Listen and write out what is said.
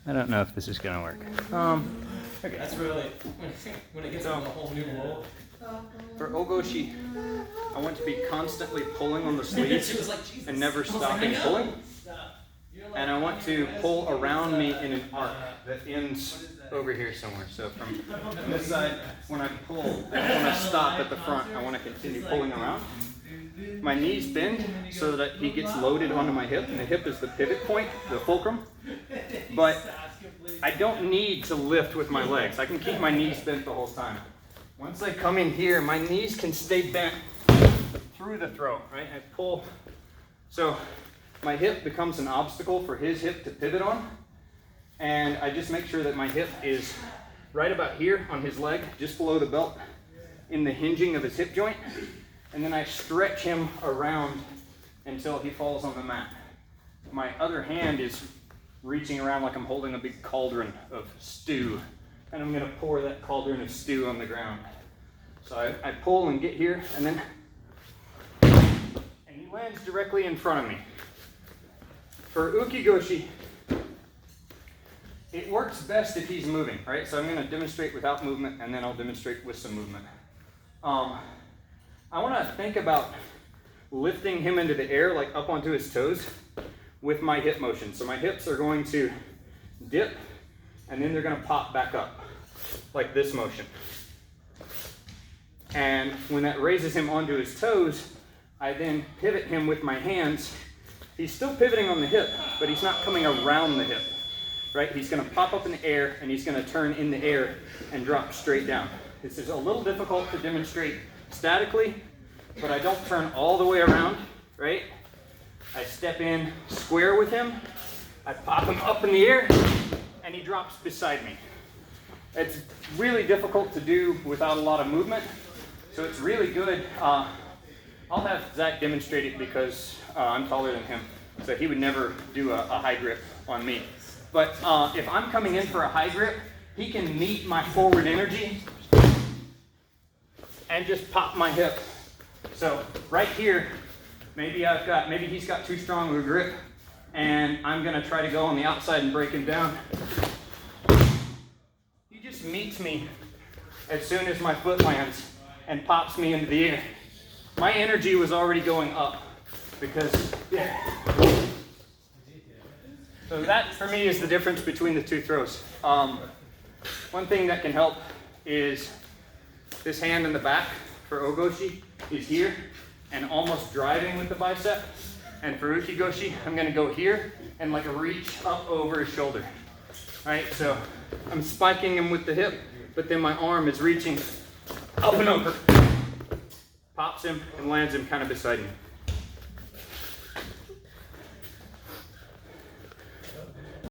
I don't know if this is gonna work. Okay. That's really when it gets on a whole new level. For o-goshi, I want to be constantly pulling on the sleeves and never stopping pulling. And I want to pull around me in an arc that ends over here somewhere. So from this side, when I pull, when I stop at the front, I want to continue pulling around. My knees bend so that he gets loaded onto my hip, and the hip is the pivot point, the fulcrum. But I don't need to lift with my legs. I can keep my knees bent the whole time. Once I come in here, my knees can stay bent through the throw, right? I pull. So my hip becomes an obstacle for his hip to pivot on. And I just make sure that my hip is right about here on his leg, just below the belt, in the hinging of his hip joint. And then I stretch him around until he falls on the mat. My other hand is reaching around like I'm holding a big cauldron of stew. And I'm going to pour that cauldron of stew on the ground. So I pull and get here, and then he lands directly in front of me. For uki-goshi, it works best if he's moving, right? So I'm going to demonstrate without movement, and then I'll demonstrate with some movement. I want to think about lifting him into the air, like up onto his toes, with my hip motion. So my hips are going to dip, and then they're going to pop back up, like this motion. And when that raises him onto his toes, I then pivot him with my hands. He's still pivoting on the hip, but he's not coming around the hip, right? He's going to pop up in the air, and he's going to turn in the air and drop straight down. This is a little difficult to demonstrate statically, but I don't turn all the way around, right? I step in square with him, I pop him up in the air, and he drops beside me. It's really difficult to do without a lot of movement, so it's really good. I'll have Zach demonstrate it because I'm taller than him, so he would never do a high grip on me. But if I'm coming in for a high grip, he can meet my forward energy and just pop my hip. So right here, maybe he's got too strong of a grip, and I'm gonna try to go on the outside and break him down. He just meets me as soon as my foot lands and pops me into the air. My energy was already going up because, so that for me is the difference between the two throws. One thing that can help is this hand in the back for o-goshi is here and almost driving with the bicep. And for uki-goshi, I'm gonna go here and like reach up over his shoulder. Right, so I'm spiking him with the hip, but then my arm is reaching up and over. Pops him and lands him kind of beside me.